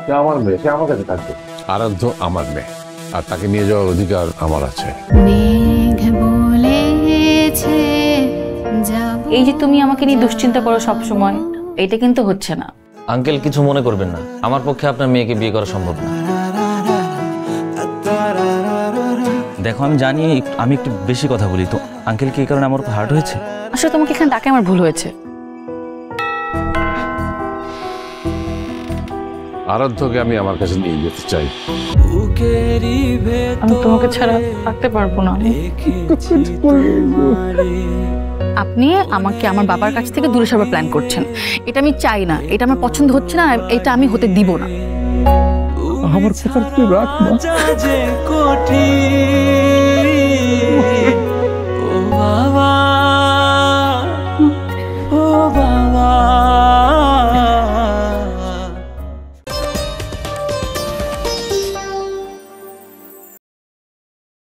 সে আমার মেয়ে, সে আমার কাছে থাকবে। আরাধ্য আমার মেয়ে, আর তাকে নিয়ে যাওয়ার অধিকার আমার আছে। এই যে তুমি আমাকে নিয়ে দুশ্চিন্তা করো সব সময়, এটা কিন্তু হচ্ছে না। আঙ্কেল কিছু মনে করবেন না, আমার পক্ষে আপনার মেয়েকে বিয়ে করা সম্ভব না। দেখো আমি জানি আমি একটু বেশি কথা বলি, তো আঙ্কেল কি এই কারণে আমার উপর হার্ট হয়েছে? আসলে তোমাকে এখানে ডাকে আমার ভুল হয়েছে। আরাধ্যকে আমি আমার কাছে নিয়ে যেতে চাই। আমি তোমাকে ছাড়া থাকতে পারবো না। আপনি আমাকে আমার বাবার কাছ থেকে দূরে সরাবার প্ল্যান করছেন, এটা আমি চাই না, এটা আমার পছন্দ হচ্ছে না, এটা আমি হতে দিব না। আমার কথা তুই রাখ না।